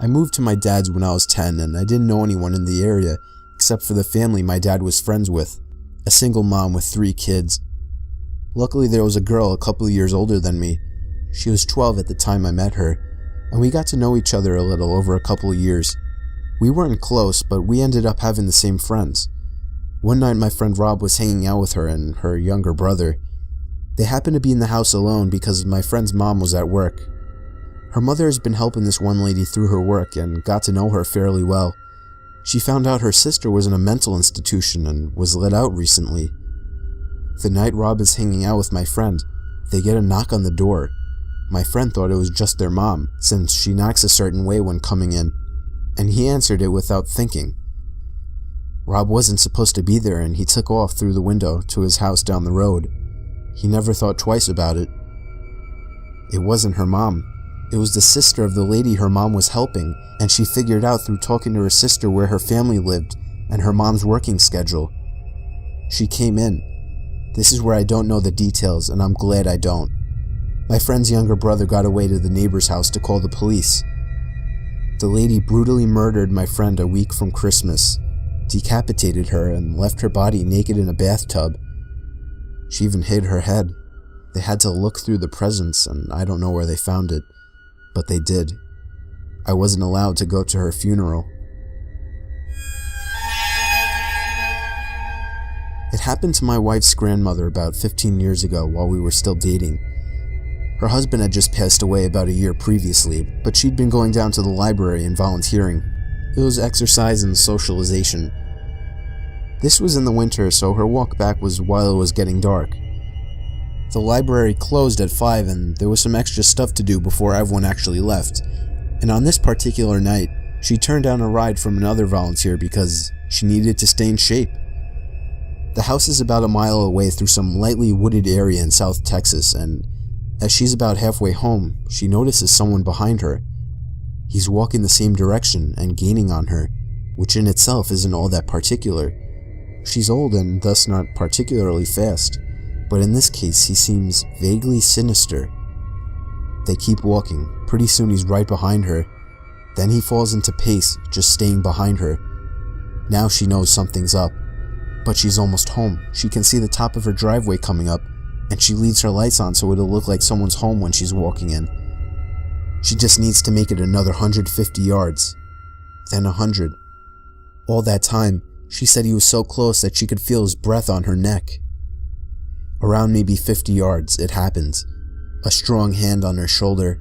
I moved to my dad's when I was 10 and I didn't know anyone in the area except for the family my dad was friends with, a single mom with 3 kids. Luckily there was a girl a couple of years older than me. She was 12 at the time I met her, and we got to know each other a little over a couple of years. We weren't close, but we ended up having the same friends. One night my friend Rob was hanging out with her and her younger brother. They happened to be in the house alone because my friend's mom was at work. Her mother has been helping this one lady through her work and got to know her fairly well. She found out her sister was in a mental institution and was let out recently. The night Rob is hanging out with my friend, they get a knock on the door. My friend thought it was just their mom, since she knocks a certain way when coming in, and he answered it without thinking. Rob wasn't supposed to be there and he took off through the window to his house down the road. He never thought twice about it. It wasn't her mom. It was the sister of the lady her mom was helping, and she figured out through talking to her sister where her family lived and her mom's working schedule. She came in. This is where I don't know the details, and I'm glad I don't. My friend's younger brother got away to the neighbor's house to call the police. The lady brutally murdered my friend a week from Christmas, decapitated her, and left her body naked in a bathtub. She even hid her head. They had to look through the presents, and I don't know where they found it. But they did. I wasn't allowed to go to her funeral. It happened to my wife's grandmother about 15 years ago while we were still dating. Her husband had just passed away about a year previously, but she'd been going down to the library and volunteering. It was exercise and socialization. This was in the winter, so her walk back was while it was getting dark. The library closed at 5 and there was some extra stuff to do before everyone actually left. And on this particular night, she turned down a ride from another volunteer because she needed to stay in shape. The house is about a mile away through some lightly wooded area in South Texas, and as she's about halfway home, she notices someone behind her. He's walking the same direction and gaining on her, which in itself isn't all that particular. She's old and thus not particularly fast, but in this case he seems vaguely sinister. They keep walking. Pretty soon he's right behind her. Then he falls into pace, just staying behind her. Now she knows something's up. But she's almost home. She can see the top of her driveway coming up, and she leaves her lights on so it'll look like someone's home when she's walking in. She just needs to make it another 150 yards. Then 100. All that time, she said he was so close that she could feel his breath on her neck. Around maybe 50 yards, it happens. A strong hand on her shoulder.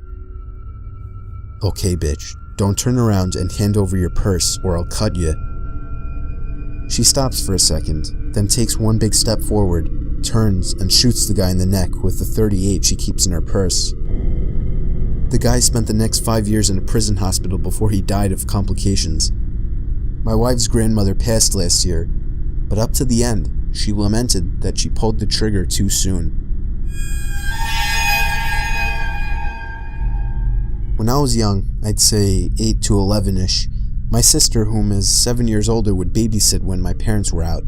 "Okay, bitch, don't turn around and hand over your purse or I'll cut you." She stops for a second, then takes one big step forward, turns and shoots the guy in the neck with the .38 she keeps in her purse. The guy spent the next 5 years in a prison hospital before he died of complications. My wife's grandmother passed last year, but up to the end, she lamented that she pulled the trigger too soon. When I was young, I'd say 8 to 11-ish, my sister, whom is 7 years older, would babysit when my parents were out.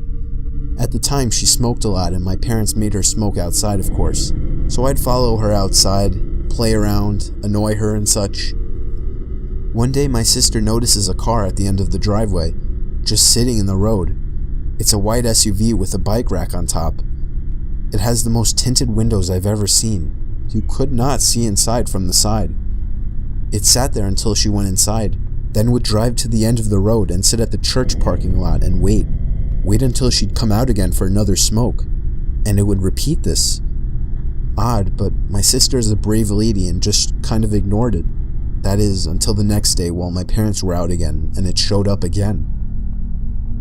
At the time, she smoked a lot and my parents made her smoke outside, of course. So I'd follow her outside, play around, annoy her and such. One day my sister notices a car at the end of the driveway, just sitting in the road. It's a white SUV with a bike rack on top. It has the most tinted windows I've ever seen. You could not see inside from the side. It sat there until she went inside, then would drive to the end of the road and sit at the church parking lot and wait until she'd come out again for another smoke, and it would repeat this. Odd, but my sister is a brave lady and just kind of ignored it. That is, until the next day while my parents were out again and it showed up again.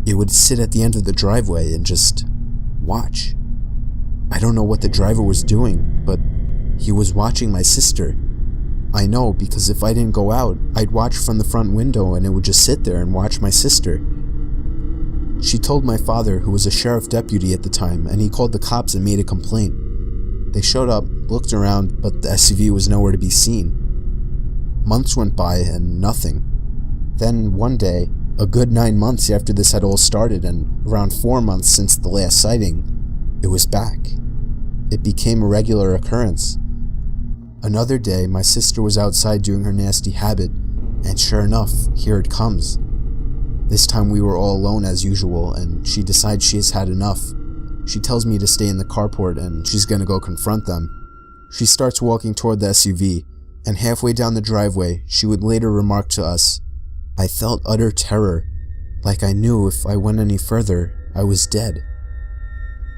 It would sit at the end of the driveway and just watch. I don't know what the driver was doing, but he was watching my sister. I know because if I didn't go out, I'd watch from the front window and it would just sit there and watch my sister. She told my father, who was a sheriff deputy at the time, and he called the cops and made a complaint. They showed up, looked around, but the SUV was nowhere to be seen. Months went by and nothing. Then one day, a good 9 months after this had all started and around 4 months since the last sighting, it was back. It became a regular occurrence. Another day, my sister was outside doing her nasty habit, And sure enough, here it comes. This time we were all alone as usual, and she decides she has had enough. She tells me to stay in the carport and she's gonna go confront them. She starts walking toward the SUV, and halfway down the driveway, she would later remark to us, "I felt utter terror, like I knew if I went any further, I was dead.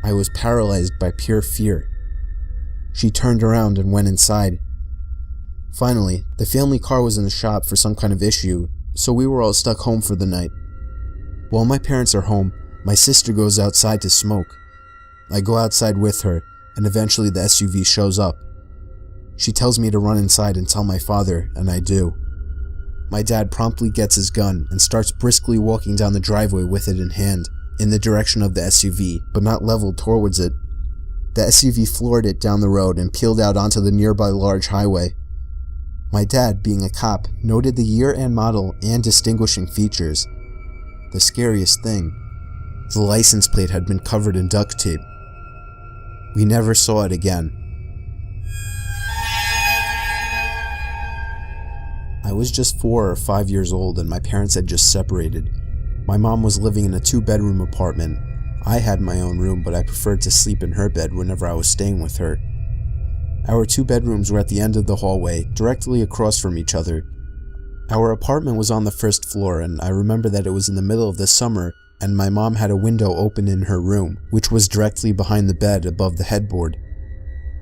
I was paralyzed by pure fear." She turned around and went inside. Finally, the family car was in the shop for some kind of issue, so we were all stuck home for the night. While my parents are home, my sister goes outside to smoke. I go outside with her, and eventually the SUV shows up. She tells me to run inside and tell my father, and I do. My dad promptly gets his gun and starts briskly walking down the driveway with it in hand, in the direction of the SUV, but not leveled towards it. The SUV floored it down the road and peeled out onto the nearby large highway. My dad, being a cop, noted the year and model and distinguishing features. The scariest thing, the license plate had been covered in duct tape. We never saw it again. I was just 4 or 5 years old and my parents had just separated. My mom was living in a 2-bedroom apartment. I had my own room, but I preferred to sleep in her bed whenever I was staying with her. Our 2 bedrooms were at the end of the hallway, directly across from each other. Our apartment was on the first floor, and I remember that it was in the middle of the summer, and my mom had a window open in her room, which was directly behind the bed above the headboard.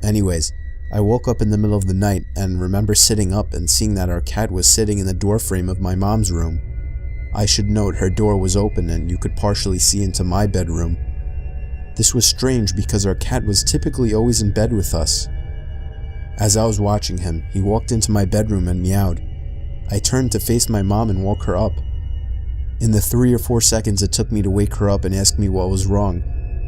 Anyways, I woke up in the middle of the night and remember sitting up and seeing that our cat was sitting in the doorframe of my mom's room. I should note her door was open and you could partially see into my bedroom. This was strange because our cat was typically always in bed with us. As I was watching him, he walked into my bedroom and meowed. I turned to face my mom and woke her up. In the 3 or 4 seconds it took me to wake her up and ask me what was wrong,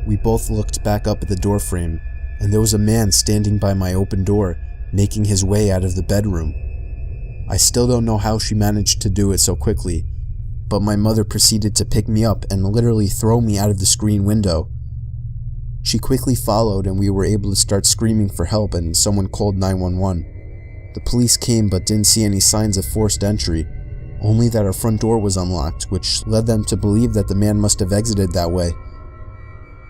we both looked back up at the doorframe, and there was a man standing by my open door, making his way out of the bedroom. I still don't know how she managed to do it so quickly, but my mother proceeded to pick me up and literally throw me out of the screen window. She quickly followed and we were able to start screaming for help and someone called 911. The police came but didn't see any signs of forced entry, only that our front door was unlocked, which led them to believe that the man must have exited that way.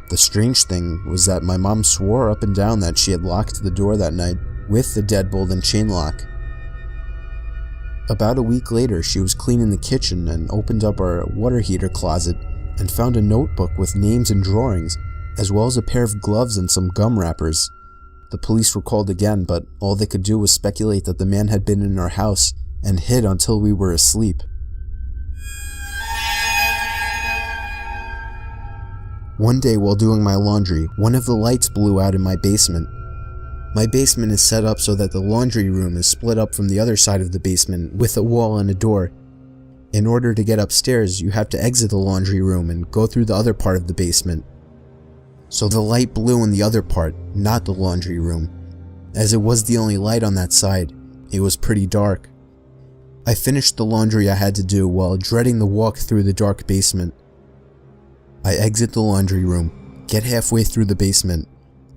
The strange thing was that my mom swore up and down that she had locked the door that night with the deadbolt and chain lock. About a week later, she was cleaning the kitchen and opened up our water heater closet and found a notebook with names and drawings, as well as a pair of gloves and some gum wrappers. The police were called again, but all they could do was speculate that the man had been in our house and hid until we were asleep. One day while doing my laundry, one of the lights blew out in my basement. My basement is set up so that the laundry room is split up from the other side of the basement with a wall and a door. In order to get upstairs, you have to exit the laundry room and go through the other part of the basement. So the light blew in the other part, not the laundry room. As it was the only light on that side, it was pretty dark. I finished the laundry I had to do while dreading the walk through the dark basement. I exit the laundry room, get halfway through the basement,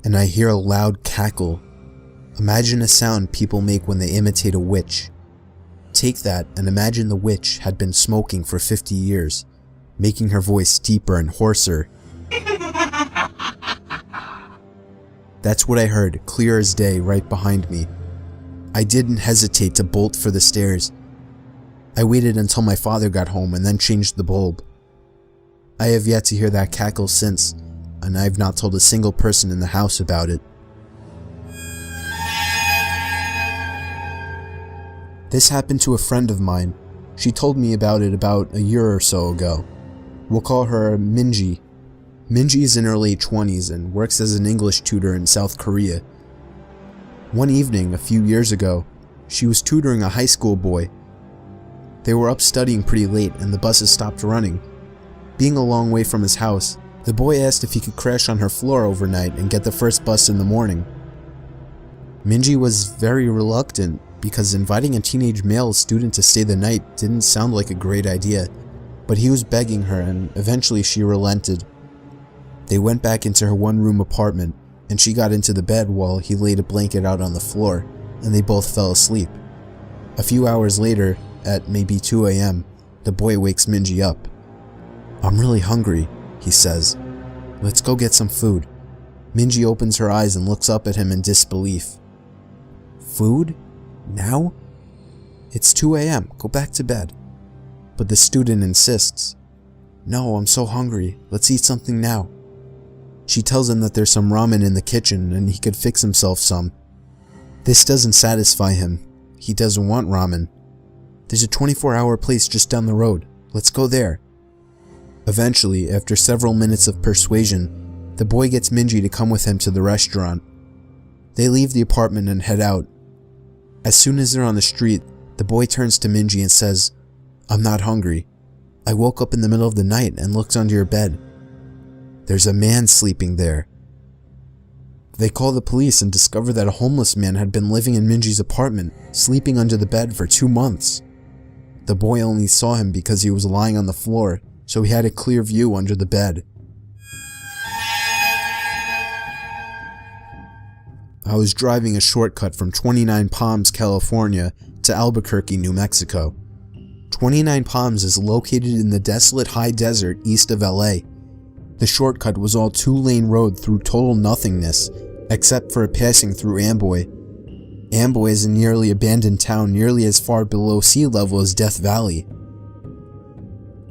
and I hear a loud cackle. Imagine a sound people make when they imitate a witch. Take that and imagine the witch had been smoking for 50 years, making her voice deeper and hoarser. That's what I heard, clear as day, right behind me. I didn't hesitate to bolt for the stairs. I waited until my father got home and then changed the bulb. I have yet to hear that cackle since, and I have not told a single person in the house about it. This happened to a friend of mine. She told me about it about a year or so ago. We'll call her Minji. Minji is in her late 20s and works as an English tutor in South Korea. One evening, a few years ago, she was tutoring a high school boy. They were up studying pretty late and the buses stopped running. Being a long way from his house, the boy asked if he could crash on her floor overnight and get the first bus in the morning. Minji was very reluctant because inviting a teenage male student to stay the night didn't sound like a great idea, but he was begging her and eventually she relented. They went back into her one-room apartment and she got into the bed while he laid a blanket out on the floor and they both fell asleep. A few hours later, at maybe 2 a.m., the boy wakes Minji up. "I'm really hungry," he says. "Let's go get some food." Minji opens her eyes and looks up at him in disbelief. "Food? Now? It's 2 a.m., go back to bed." But the student insists. "No, I'm so hungry, let's eat something now." She tells him that there's some ramen in the kitchen and he could fix himself some. This doesn't satisfy him. He doesn't want ramen. "There's a 24-hour place just down the road. Let's go there." Eventually, after several minutes of persuasion, the boy gets Minji to come with him to the restaurant. They leave the apartment and head out. As soon as they're on the street, the boy turns to Minji and says, "I'm not hungry. I woke up in the middle of the night and looked under your bed. There's a man sleeping there." They call the police and discover that a homeless man had been living in Minji's apartment, sleeping under the bed for 2 months. The boy only saw him because he was lying on the floor, so he had a clear view under the bed. I was driving a shortcut from 29 Palms, California to Albuquerque, New Mexico. 29 Palms is located in the desolate high desert east of LA. The shortcut was all 2-lane road through total nothingness, except for a passing through Amboy. Amboy is a nearly abandoned town nearly as far below sea level as Death Valley.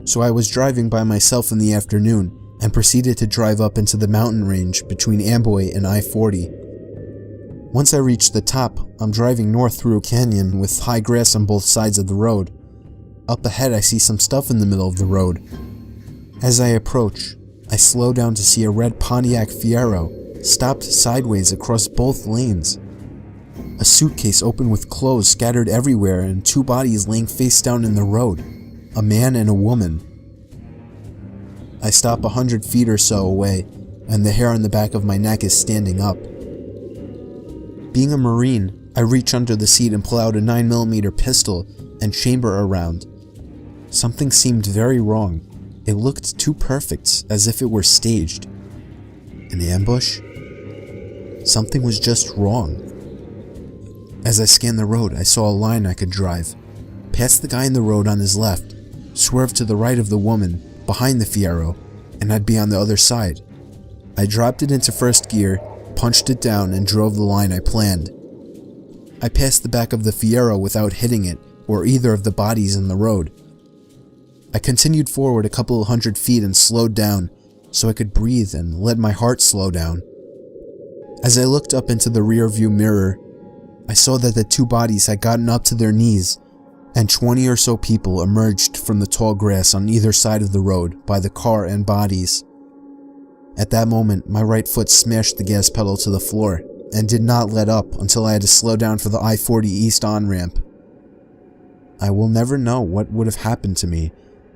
So I was driving by myself in the afternoon and proceeded to drive up into the mountain range between Amboy and I-40. Once I reached the top, I'm driving north through a canyon with high grass on both sides of the road. Up ahead I see some stuff in the middle of the road. As I approach, I slow down to see a red Pontiac Fiero stopped sideways across both lanes. A suitcase open with clothes scattered everywhere and 2 bodies laying face down in the road, a man and a woman. I stop 100 feet or so away, and the hair on the back of my neck is standing up. Being a Marine, I reach under the seat and pull out a 9mm pistol and chamber a round. Something seemed very wrong. It looked too perfect, as if it were staged. An ambush? Something was just wrong. As I scanned the road, I saw a line I could drive. Past the guy in the road on his left, swerve to the right of the woman, behind the Fiero, and I'd be on the other side. I dropped it into first gear, punched it down, and drove the line I planned. I passed the back of the Fiero without hitting it, or either of the bodies in the road. I continued forward a couple of 100 feet and slowed down, so I could breathe and let my heart slow down. As I looked up into the rear view mirror, I saw that the 2 bodies had gotten up to their knees, and 20 or so people emerged from the tall grass on either side of the road by the car and bodies. At that moment, my right foot smashed the gas pedal to the floor, and did not let up until I had to slow down for the I-40 East on-ramp. I will never know what would have happened to me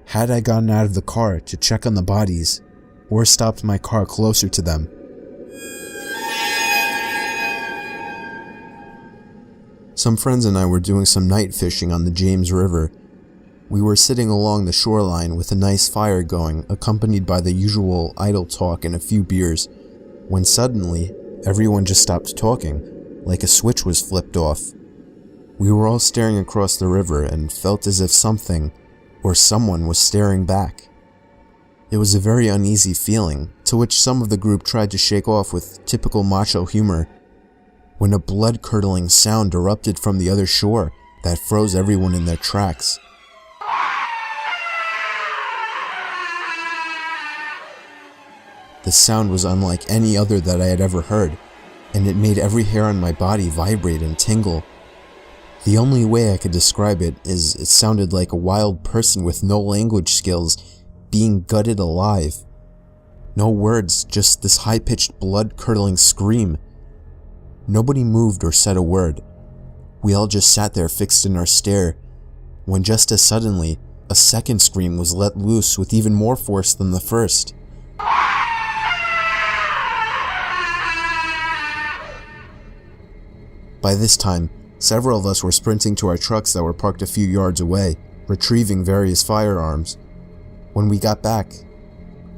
had I gotten out of the car to check on the bodies, or stopped my car closer to them. Some friends and I were doing some night fishing on the James River. We were sitting along the shoreline with a nice fire going, accompanied by the usual idle talk and a few beers, when suddenly, everyone just stopped talking, like a switch was flipped off. We were all staring across the river and felt as if something, or someone, was staring back. It was a very uneasy feeling, to which some of the group tried to shake off with typical macho humor, when a blood-curdling sound erupted from the other shore that froze everyone in their tracks. The sound was unlike any other that I had ever heard, and it made every hair on my body vibrate and tingle. The only way I could describe it is it sounded like a wild person with no language skills being gutted alive. No words, just this high-pitched, blood-curdling scream. Nobody moved or said a word. We all just sat there fixed in our stare, when just as suddenly, a second scream was let loose with even more force than the first. By this time, several of us were sprinting to our trucks that were parked a few yards away, retrieving various firearms. When we got back,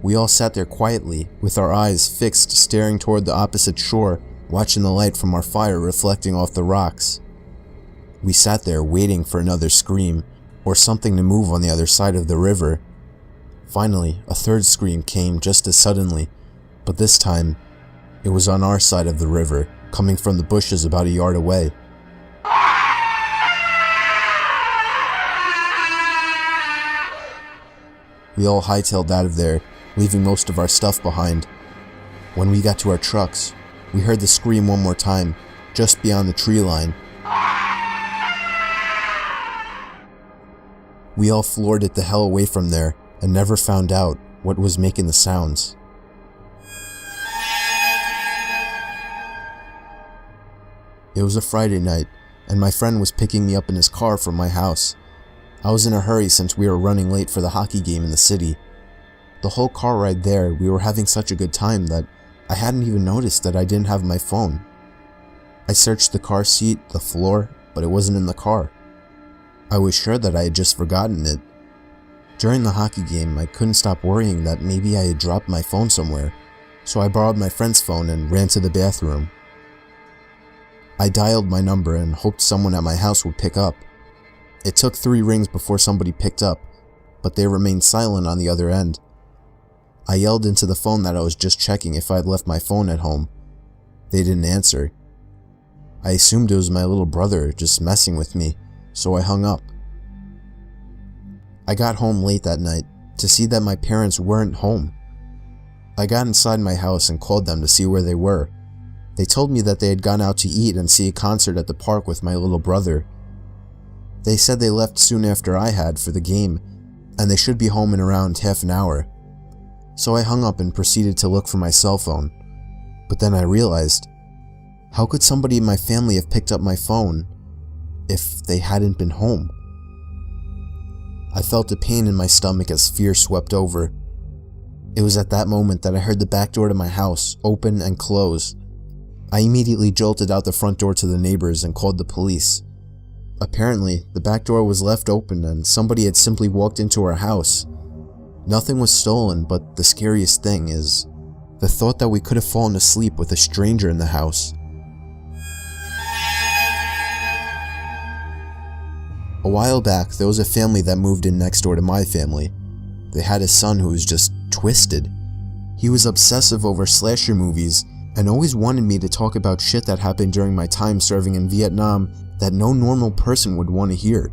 we all sat there quietly, with our eyes fixed staring toward the opposite shore, watching the light from our fire reflecting off the rocks. We sat there waiting for another scream, or something to move on the other side of the river. Finally, a third scream came just as suddenly, but this time, it was on our side of the river, coming from the bushes about a yard away. We all hightailed out of there, leaving most of our stuff behind. When we got to our trucks, we heard the scream one more time, just beyond the tree line. We all floored it the hell away from there, and never found out what was making the sounds. It was a Friday night, and my friend was picking me up in his car from my house. I was in a hurry since we were running late for the hockey game in the city. The whole car ride there, we were having such a good time that I hadn't even noticed that I didn't have my phone. I searched the car seat, the floor, but it wasn't in the car. I was sure that I had just forgotten it. During the hockey game, I couldn't stop worrying that maybe I had dropped my phone somewhere, so I borrowed my friend's phone and ran to the bathroom. I dialed my number and hoped someone at my house would pick up. It took 3 rings before somebody picked up, but they remained silent on the other end. I yelled into the phone that I was just checking if I had left my phone at home. They didn't answer. I assumed it was my little brother just messing with me, so I hung up. I got home late that night to see that my parents weren't home. I got inside my house and called them to see where they were. They told me that they had gone out to eat and see a concert at the park with my little brother. They said they left soon after I had for the game, and they should be home in around half an hour. So I hung up and proceeded to look for my cell phone. But then I realized, how could somebody in my family have picked up my phone if they hadn't been home? I felt a pain in my stomach as fear swept over. It was at that moment that I heard the back door to my house open and close. I immediately jolted out the front door to the neighbors and called the police. Apparently, the back door was left open and somebody had simply walked into our house. Nothing was stolen, but the scariest thing is the thought that we could have fallen asleep with a stranger in the house. A while back, there was a family that moved in next door to my family. They had a son who was just twisted. He was obsessive over slasher movies and always wanted me to talk about shit that happened during my time serving in Vietnam that no normal person would want to hear.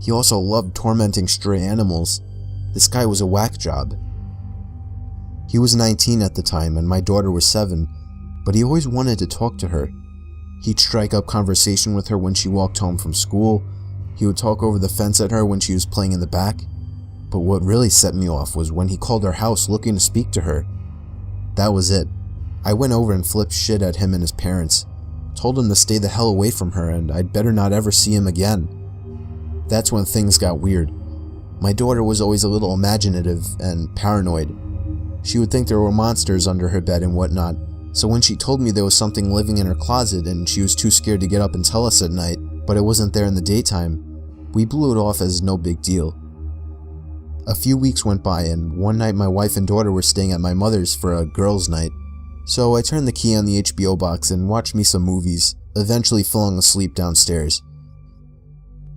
He also loved tormenting stray animals. This guy was a whack job. He was 19 at the time and my daughter was 7, but he always wanted to talk to her. He'd strike up conversation with her when she walked home from school. He would talk over the fence at her when she was playing in the back. But what really set me off was when he called our house looking to speak to her. That was it. I went over and flipped shit at him and his parents, told him to stay the hell away from her and I'd better not ever see him again. That's when things got weird. My daughter was always a little imaginative and paranoid. She would think there were monsters under her bed and whatnot, so when she told me there was something living in her closet and she was too scared to get up and tell us at night, but it wasn't there in the daytime, we blew it off as no big deal. A few weeks went by and one night my wife and daughter were staying at my mother's for a girls' night. So I turned the key on the HBO box and watched me some movies, eventually falling asleep downstairs.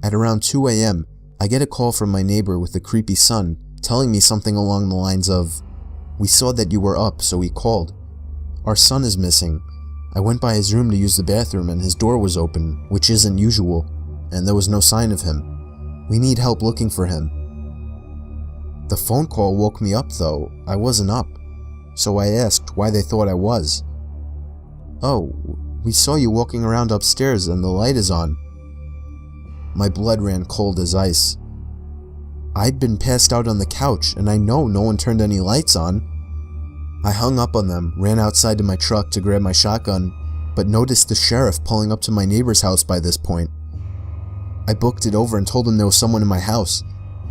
At around 2 a.m., I get a call from my neighbor with a creepy son telling me something along the lines of, "We saw that you were up, so we called. Our son is missing. I went by his room to use the bathroom and his door was open, which isn't usual, and there was no sign of him. We need help looking for him." The phone call woke me up though. I wasn't up. So I asked why they thought I was. "Oh, we saw you walking around upstairs and the light is on." My blood ran cold as ice. I'd been passed out on the couch and I know no one turned any lights on. I hung up on them, ran outside to my truck to grab my shotgun, but noticed the sheriff pulling up to my neighbor's house by this point. I booked it over and told him there was someone in my house,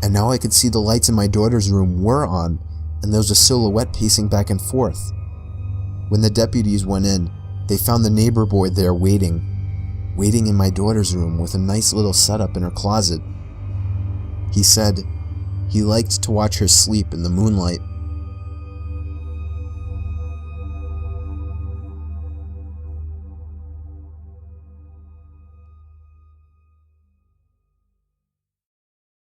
and now I could see the lights in my daughter's room were on, and there was a silhouette pacing back and forth. When the deputies went in, they found the neighbor boy there waiting in my daughter's room with a nice little setup in her closet. He said he liked to watch her sleep in the moonlight.